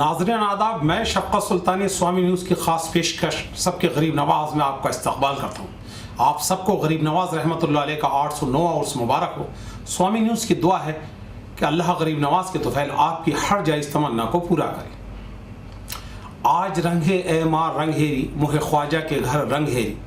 नाज़रीन आदाब, मैं शफ़क़त सुल्तानी स्वामी न्यूज़ की ख़ास पेशकश सबके गरीब नवाज़ में आपका इस्तक़बाल करता हूँ। आप सबको गरीब नवाज़ रहमतुल्लाह अलैह का 809 उर्स मुबारक हो। स्वामी न्यूज़ की दुआ है कि अल्लाह गरीब नवाज़ के तुफ़ैल आपकी हर जायज़ तमन्ना को पूरा करे। आज रंगे ए माँ रंगहेरी, मुहे ख्वाजा के घर रंगहेरी।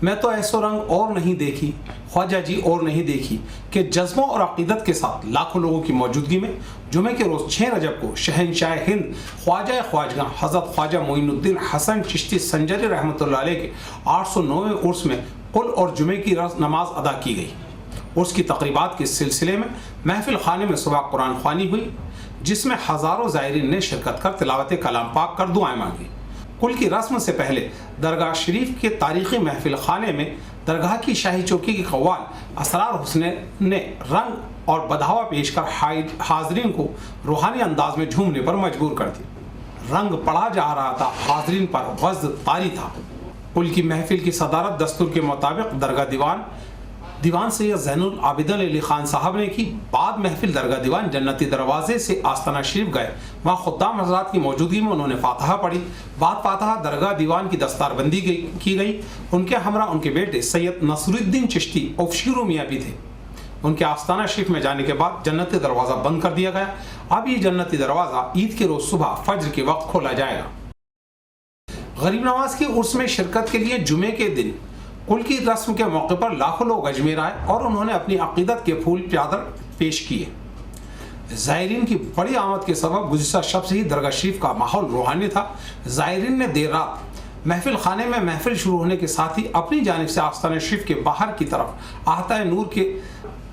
मैं तो ऐसो रंग और नहीं देखी, ख्वाजा जी और नहीं देखी कि जज्बों और अक़ीदत के साथ लाखों लोगों की मौजूदगी में जुमे के रोज़ 6 रजब को शहनशाह हिंद ख्वाजा ख्वाजगा हज़रत ख्वाजा मोइनुद्दीन हसन चिश्ती संजरी रहमतुल्लाह अलैह के 809वें उर्स में कुल और जुमे की नमाज अदा की गई। उर्स की तक़रीबात के सिलसिले में महफिल खाने में सुबह कुरान ख्वानी हुई, जिसमें हज़ारों ज़ायरीन ने शिरकत कर तिलावत कलाम पाक कर दुआएं मांगी। कुल की रस्म से पहले दरगाह शरीफ के तारीख़ी महफिल खाने में दरगाह की शाही चौकी की कव्वाल असरार हुस्न ने रंग और बधावा पेश कर हाजरीन को रूहानी अंदाज में झूमने पर मजबूर कर दिया। रंग पड़ा जा रहा था, हाजरीन पर वज़्द तारी था। कुल की महफिल की सदारत दस्तूर के मुताबिक दरगाह दीवान सैयद ज़ैनुल आबिदीन अली खान साहब ने की। बाद महफिल दरगाह दीवान जन्नती दरवाजे से आस्ताना शरीफ गए। वहाँ खुद्दाम हज़रात की मौजूदगी में उन्होंने फातहा पढ़ी। बाद फातहा दरगाह दीवान की दस्तारबंदी की गई। उनके हमरा उनके बेटे सैयद नसरुद्दीन चिश्ती और शीरो मियाँ भी थे। उनके आस्ताना शरीफ में जाने के बाद जन्नती दरवाज़ा बंद कर दिया गया। अब ये जन्नती दरवाज़ा ईद के रोज़ सुबह फज्र के वक्त खोला जाएगा। गरीब नवाज के उर्स में शिरकत के लिए जुमे के दिन कुल की रस्म के मौके पर लाखों लोग अजमेर आए और उन्होंने अपनी अक़ीदत के फूल चादर पेश किए। ज़ायरीन की बड़ी आमद के सबब गुज़िश्ता शब से ही दरगाह शरीफ का माहौल रूहानी था। ज़ायरीन ने देर रात महफिल खाने में महफिल शुरू होने के साथ ही अपनी जानिब से आस्ताने शरीफ के बाहर की तरफ आहता नूर के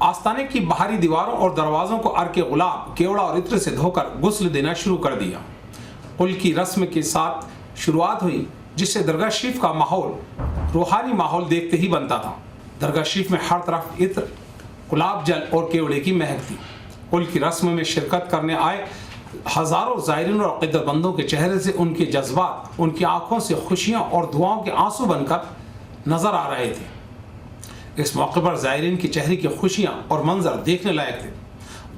आस्ताने की बाहरी दीवारों और दरवाज़ों को अर्क गुलाब, केवड़ा और इत्र से धोकर गुस्ल देना शुरू कर दिया। कुल की रस्म के साथ शुरुआत हुई, जिससे दरगाह शरीफ का माहौल रूहानी माहौल देखते ही बनता था। दरगाह शरीफ में हर तरफ इत्र, गुलाब जल और केवड़े की महक थी। कुल की रस्म में शिरकत करने आए हज़ारों ज़ायरीन और अक़ीदतमंदों के चेहरे से उनके जज्बात, उनकी आंखों से खुशियाँ और दुआओं के आंसू बनकर नज़र आ रहे थे। इस मौके पर ज़ायरीन की चेहरे की खुशियाँ और मंजर देखने लायक थे।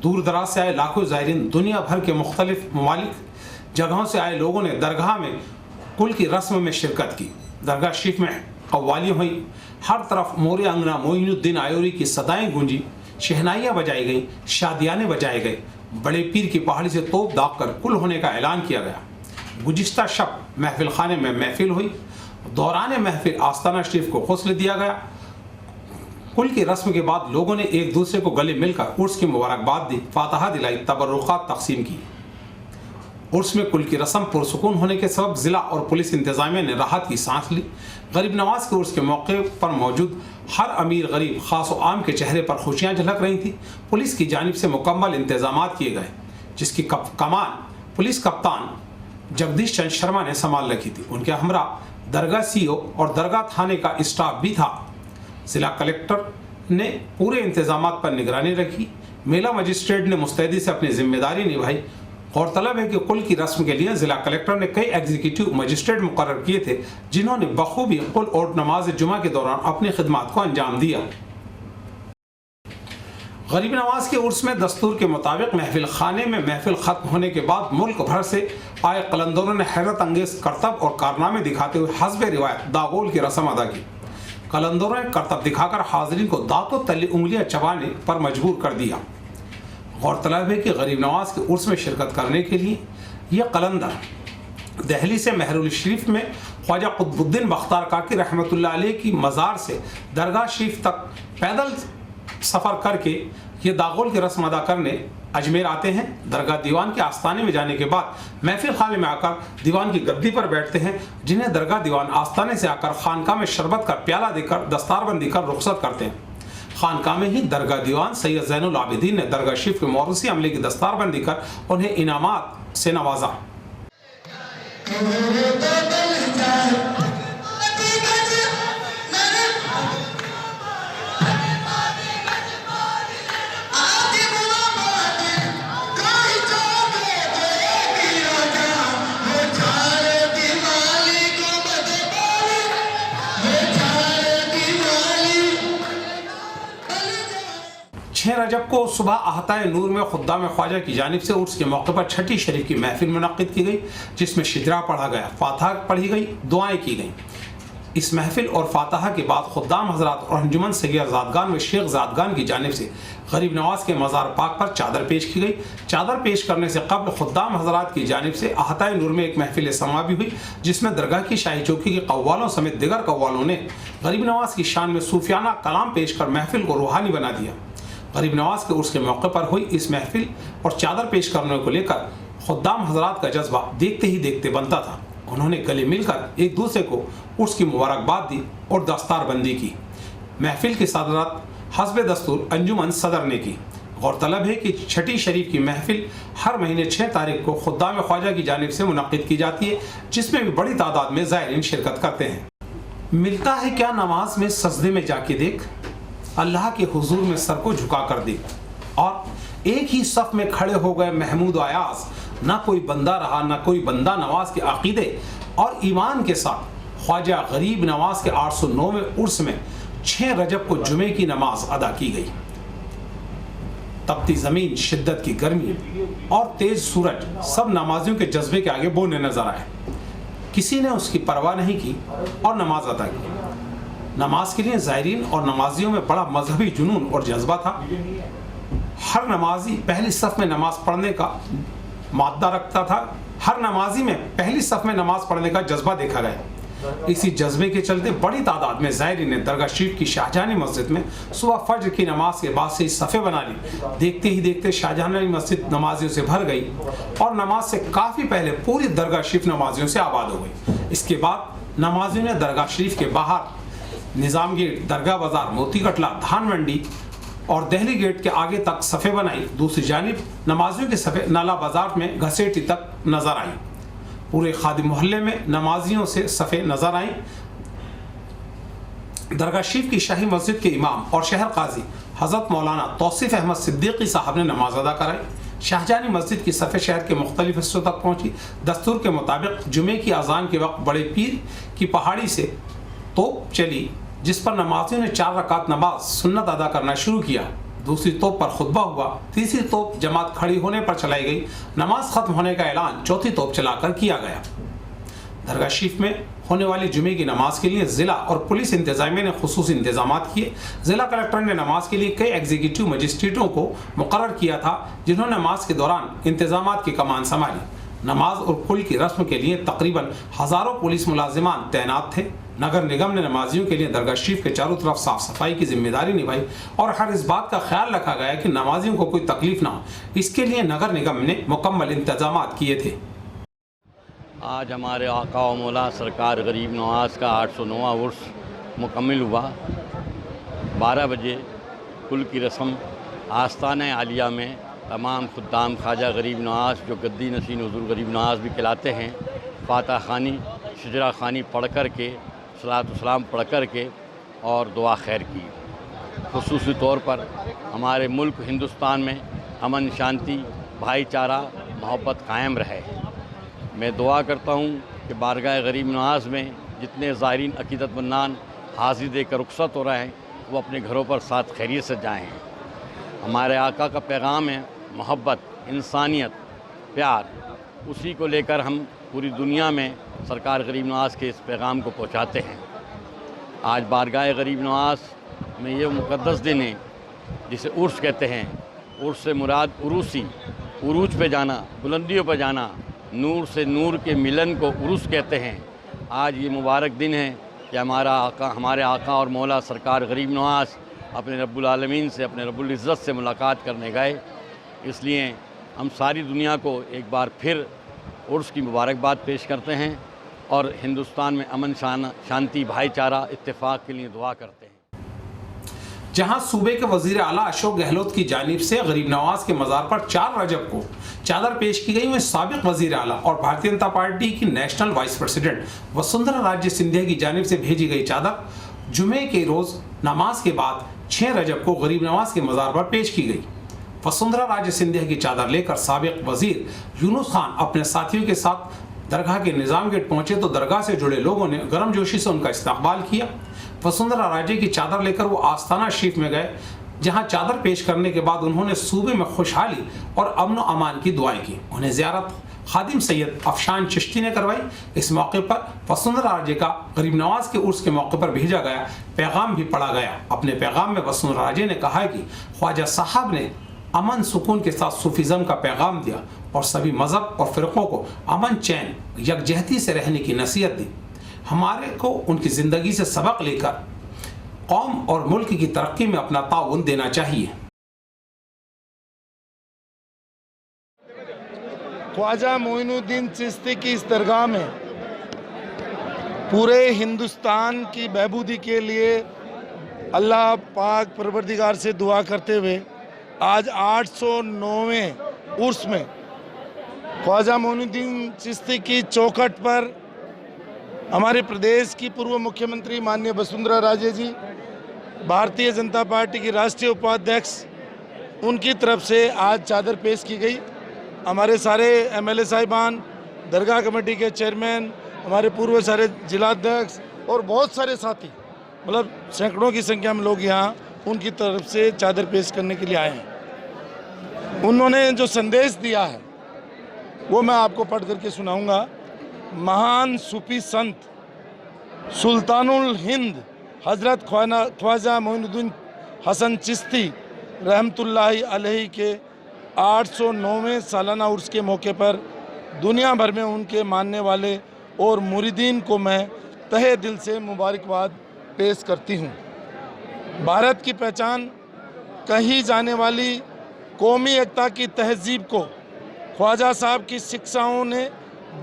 दूर दराज से आए लाखों ज़ायरीन, दुनिया भर के मुख्तलिफ ममालिक जगहों से आए लोगों ने दरगाह में कुल की रस्म में शिरकत की। दरगाह शरीफ में कव्वाली हुई। हर तरफ मोरे अंगना मोइनुद्दीन आयोरी की सदाएं गूंजी, शहनाइयाँ बजाई गईं, शादियाने बजाए गए। बड़े पीर की पहाड़ी से तोप दाग कर कुल होने का ऐलान किया गया। गुज़िश्ता शब महफिल खाने में महफिल हुई। दौरान महफिल आस्ताना शरीफ को गुस्ल दिया गया। कुल की रस्म के बाद लोगों ने एक दूसरे को गले मिलकर उर्स की मुबारकबाद दी, फातहा दिलाई, तबर्रुकात तकसीम की। उर्स में कुल की रस्म पुरसुकून होने के सबब ज़िला और पुलिस इंतज़ामिया ने राहत की सांस ली। गरीब नवाज के उर्स के मौके पर मौजूद हर अमीर गरीब ख़ास व आम के चेहरे पर खुशियाँ झलक रही थी। पुलिस की जानिब से मुकम्मल इंतज़ामात किए गए, जिसकी कमान पुलिस कप्तान जगदीश चंद्र शर्मा ने संभाल रखी थी। उनके हमरा दरगाह सीओ और दरगाह थाने का स्टाफ भी था। ज़िला कलेक्टर ने पूरे इंतज़ामात पर निगरानी रखी। मेला मजिस्ट्रेट ने मुस्तैदी से अपनी जिम्मेदारी निभाई। गौरतलब है कि कुल की रस्म के लिए ज़िला कलेक्टर ने कई एग्जीक्यूटिव मजिस्ट्रेट मुकर्रर किए थे, जिन्होंने बखूबी कुल और नमाज जुमा के दौरान अपनी खिदमत को अंजाम दिया। गरीब नवाज के उर्स में दस्तूर के मुताबिक महफिल खाने में महफिल ख़त्म होने के बाद मुल्क भर से आए कलंदरों ने हैरत अंगेज करतब और कारनामे दिखाते हुए हस्ब रिवायत दागोल की रस्म अदा की। कलंदरों ने करतब दिखाकर हाजरीन को दांतों तले उंगलियां चबाने पर मजबूर कर दिया। गौरतलब है कि गरीब नवाज के उर्स में शिरकत करने के लिए यह कलंदर दहली से महरुल शरीफ में ख्वाजा कुतुबुद्दीन बख्तार काकी रहमतुल्लाह अलैह की मज़ार से दरगाह शरीफ तक पैदल सफ़र करके ये दागोल की रस्म अदा करने अजमेर आते हैं। दरगाह दीवान के आस्ताने में जाने के बाद महफिल खाने में आकर दीवान की गद्दी पर बैठते हैं, जिन्हें दरगाह दीवान आस्ताने से आकर खानका में शरबत का प्याला देकर दस्तारबंदी कर रुखसत करते हैं। खानका में ही दरगाह दीवान सैयद ज़ैनुल आबिदीन ने दरगाह शरीफ के मौरूसी अमले की दस्तारबंदी कर उन्हें इनामात से नवाजा। 6 रजब को सुबह अहताए नूर में खुद्दाम ख्वाजा की जानिब से उर्स के मौके पर छठी शरीफ की महफिल मुनक्किद की गई, जिसमें शिजरा पढ़ा गया, फातहा पढ़ी गई, दुआएं की गई। इस महफिल और फातहा के बाद खुद्दाम हजरात और अंजुमन सगीर ज़ादगान व शेख ज़ादगान की जानिब से गरीब नवाज के मज़ार पाक पर चादर पेश की गई। चादर पेश करने से कबल खुद्दाम हजरात की जानिब से अहताए नूर में एक महफिल समा भी हुई, जिसमें दरगाह की शाही चौकी के कव्वालों समेत दिगर कव्वालों ने गरीब नवाज की शान में सूफियाना कलाम पेश कर महफिल को रूहानी बना दिया। गरीब नवाज के उर्स के मौके पर हुई इस महफिल और चादर पेश करने को लेकर खुद्दाम हजरात का जज्बा देखते ही देखते बनता था। उन्होंने गले मिलकर एक दूसरे को उर्स की मुबारकबाद दी और दस्तारबंदी की। महफिल की सदरत हस्ब दस्तूर अंजुमन सदर ने की। गौरतलब है कि छठी शरीफ की महफिल हर महीने 6 तारीख को खुद्दाम ख्वाजा की जानिब से मुनक्किद की जाती है, जिसमें भी बड़ी तादाद में ज़ायरीन शिरकत करते हैं। मिलता है क्या नमाज में सजदे में जाके देख, अल्लाह के हुजूर में सर को झुका कर दे। और एक ही सफ में खड़े हो गए महमूद आयाज, ना कोई बंदा रहा ना कोई बंदा नवाज के अकीदे और ईमान के साथ ख्वाजा गरीब नवाज के 809वें उर्स में 6 रजब को जुमे की नमाज अदा की गई। तपती ज़मीन, शिद्दत की गर्मी और तेज सूरज सब नमाजियों के जज्बे के आगे बोने नजर आए। किसी ने उसकी परवाह नहीं की और नमाज अदा की। नमाज के लिए ज़ायरीन और नमाजियों में बड़ा मजहबी जुनून और जज्बा था। हर नमाजी पहली सफ में नमाज पढ़ने का मादा रखता था। हर नमाजी में पहली सफ में नमाज पढ़ने का जज्बा देखा गया। इसी जज्बे के चलते बड़ी तादाद में ज़ायरीन ने दरगाह शरीफ की शाहजहानी मस्जिद में सुबह फज्र की नमाज के बाद से ही सफ़े बना ली। देखते ही देखते शाहजहानी मस्जिद नमाजियों से भर गई और नमाज से काफ़ी पहले पूरी दरगाह शरीफ नमाजियों से आबाद हो गई। इसके बाद नमाजियों ने दरगाह शरीफ के बाहर निज़ाम गेट, दरगाह बाजार, मोती कटला, धान मंडी और दहली गेट के आगे तक सफ़े बनाई। दूसरी जानिब नमाजियों के सफ़े नाला बाजार में घसेटी तक नजर आई। पूरे खादिम मोहल्ले में नमाजियों से सफ़े नजर आई। दरगाह शरीफ की शाही मस्जिद के इमाम और शहर काजी हज़रत मौलाना तौसीफ़ अहमद सिद्दीकी साहब ने नमाज अदा कराई। शाहजहानी मस्जिद की सफ़े शहर के मुख्तलिफ हिस्सों तक पहुँची। दस्तूर के मुताबिक जुमे की अजान के वक्त बड़े पीर की पहाड़ी से तोप चली, जिस पर नमाजियों ने 4 रकात नमाज सुन्नत अदा करना शुरू किया। दूसरी तोप पर खुतबा हुआ। तीसरी तोप जमात खड़ी होने पर चलाई गई। नमाज खत्म होने का ऐलान चौथी तोप चलाकर किया गया। दरगाह शरीफ में होने वाली जुमे की नमाज के लिए ज़िला और पुलिस इंतजामिया ने खुसूसी इंतजाम किए। ज़िला कलेक्टर ने नमाज के लिए कई एग्जीक्यूटिव मजिस्ट्रेटों को मुकर्रर किया था, जिन्होंने नमाज के दौरान इंतजाम की कमान संभाली। नमाज और कुल की रस्म के लिए तकरीबन हज़ारों पुलिस मुलाजिमान तैनात थे। नगर निगम ने नमाजियों के लिए दरगाह शरीफ के चारों तरफ साफ सफाई की जिम्मेदारी निभाई और हर इस बात का ख्याल रखा गया कि नमाजियों को कोई तकलीफ ना हो। इसके लिए नगर निगम ने मुकम्मल इंतजाम किए थे। आज हमारे आका व मौला सरकार गरीब नवाज का 809वां उर्स मुकम्मल हुआ। 12 बजे कुल की रस्म आस्ताना आलिया में तमाम खुद्दाम ख्वाजा गरीब नवाज, जो गद्दी नशीन हुज़ूर गरीब नवाज भी कहलाते हैं, फातह खानी, शिजरा खानी पढ़ कर के, सलात सलाम पढ़ कर के और दुआ खैर की। खुसूसी तौर पर हमारे मुल्क हिंदुस्तान में अमन, शांति, भाईचारा, मोहब्बत कायम रहे। मैं दुआ करता हूँ कि बारगाह गरीब नवाज में जितने ज़ायरीन अक़ीदतमंदान हाज़िर देकर रुखसत हो रहे हैं, वो अपने घरों पर साथ खैरियत से जाएँ। हमारे आका का पैगाम है मोहब्बत, इंसानियत, प्यार। उसी को लेकर हम पूरी दुनिया में सरकार गरीब नवाज के इस पैगाम को पहुंचाते हैं। आज बारगाह गरीब नवाज में ये मुक़द्दस दिन है जिसे उर्स कहते हैं। उर्स से मुराद उरूसी, उरूज पे जाना, बुलंदियों पर जाना, नूर से नूर के मिलन को उरूस कहते हैं। आज ये मुबारक दिन है कि हमारे आका और मौला सरकार गरीब नवाज अपने रब्बुल आलमीन से, अपने रब्बुल इज़्ज़त से मुलाकात करने गए। इसलिए हम सारी दुनिया को एक बार फिर उर्स की मुबारकबाद पेश करते हैं और हिंदुस्तान में अमन, शांति, भाईचारा, इत्तेफाक के लिए दुआ करते हैं। जहां सूबे के वजीर आला अशोक गहलोत की जानिब से गरीब नवाज के मज़ार पर 4 रजब को चादर पेश की गई, में साबिक वजीर आला और भारतीय जनता पार्टी की national vice president Vasundhara Raje Scindia की जानिब से भेजी गई चादर जुमे के रोज़ नमाज के बाद 6 रजब को गरीब नवाज के मज़ार पर पेश की गई। वसुंधरा राजे सिंधिया की चादर लेकर साबिक वजीर यूनुस खान अपने साथियों के साथ दरगाह के निज़ाम गेट पहुंचे तो दरगाह से जुड़े लोगों ने गर्मजोशी से उनका इस्तकबाल किया। वसुंधरा राजे की चादर लेकर वो आस्ताना शरीफ में गए। जहां चादर पेश करने के बाद उन्होंने सूबे में खुशहाली और अमन व अमान की दुआएं की। उन्हें ज़ियारत खादिम सैयद अफशान चिश्ती ने करवाई। इस मौके पर वसुंधरा राजे का गरीब नवाज के उर्स के मौके पर भेजा गया पैगाम भी पढ़ा गया। अपने पैगाम में वसुंधरा राजे ने कहा है कि ख्वाजा साहब ने अमन सुकून के साथ सूफीज़म का पैगाम दिया और सभी मज़हब और फ़िरक़ों को अमन चैन यकजहती से रहने की नसीहत दी। हमारे को उनकी ज़िंदगी से सबक लेकर कौम और मुल्क की तरक्की में अपना ताउन देना चाहिए। ख्वाजा मोइनुद्दीन चिश्ती की इस दरगाह में पूरे हिंदुस्तान की बहबूदी के लिए अल्लाह पाक परवरदिगार से दुआ करते हुए आज 809वें उर्स में ख्वाजा मोइनुद्दीन चिश्ती की चौखट पर हमारे प्रदेश की पूर्व मुख्यमंत्री माननीय वसुंधरा राजे जी, भारतीय जनता पार्टी की राष्ट्रीय उपाध्यक्ष, उनकी तरफ से आज चादर पेश की गई। हमारे सारे एमएलए साहिबान, दरगाह कमेटी के चेयरमैन, हमारे पूर्व सारे जिलाध्यक्ष और बहुत सारे साथी, मतलब सैकड़ों की संख्या में लोग यहाँ उनकी तरफ से चादर पेश करने के लिए आए हैं। उन्होंने जो संदेश दिया है वो मैं आपको पढ़ करके सुनाऊंगा। महान सूफी संत सुल्तानुल हिंद हज़रत ख्वाजा मोइनुद्दीन हसन चिश्ती रहमतुल्लाहि अलैहि के 809वें सालाना उर्स के मौके पर दुनिया भर में उनके मानने वाले और मुरीदीन को मैं तहे दिल से मुबारकबाद पेश करती हूँ। भारत की पहचान कही जाने वाली कौमी एकता की तहजीब को ख्वाजा साहब की शिक्षाओं ने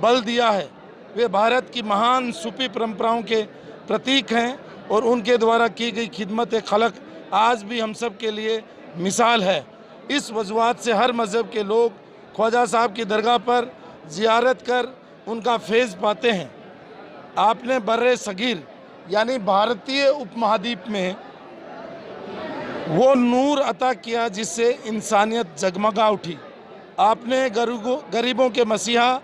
बल दिया है। वे भारत की महान सूफी परंपराओं के प्रतीक हैं और उनके द्वारा की गई खिदमत खलक आज भी हम सब के लिए मिसाल है। इस वजूहात से हर मज़हब के लोग ख्वाजा साहब की दरगाह पर ज़ियारत कर उनका फैज़ पाते हैं। आपने बर्रे सगीर यानी भारतीय उपमहाद्वीप में वो नूर अता किया जिससे इंसानियत जगमगा उठी। आपने गरीबों के मसीहा,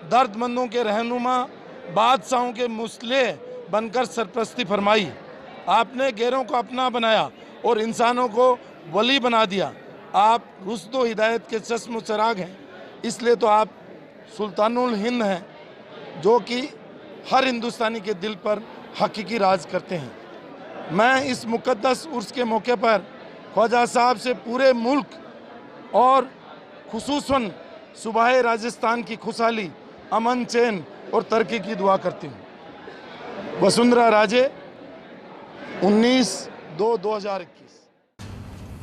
दर्दमंदों के रहनुमा, बादशाहों के मुस्लिह बनकर सरपरस्ती फरमाई। आपने गैरों को अपना बनाया और इंसानों को वली बना दिया। आप रुश्द व हिदायत के चश्म चराग हैं, इसलिए तो आप सुल्तानुल हिंद हैं जो कि हर हिंदुस्तानी के दिल पर हकीकी राज करते हैं। मैं इस मुक़द्दस उर्स के मौके पर ख्वाजा साहब से पूरे मुल्क और खुसूसन सूबाए राजस्थान की खुशहाली, अमन, चैन और तरक्की की दुआ करती हूँ। वसुंधरा राजे 19/2/2021।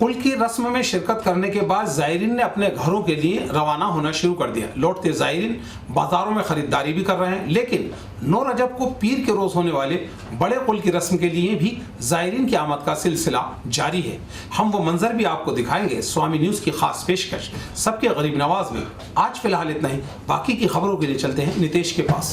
कुल की रस्म में शिरकत करने के बाद ज़ायरीन ने अपने घरों के लिए रवाना होना शुरू कर दिया। लौटते ज़ायरीन बाज़ारों में ख़रीदारी भी कर रहे हैं, लेकिन 9 रजब को पीर के रोज़ होने वाले बड़े कुल की रस्म के लिए भी ज़ायरीन की आमद का सिलसिला जारी है। हम वो मंजर भी आपको दिखाएंगे। स्वामी न्यूज़ की खास पेशकश सबके गरीब नवाज में आज फिलहाल इतना ही। बाकी की खबरों के लिए चलते हैं नितेश के पास।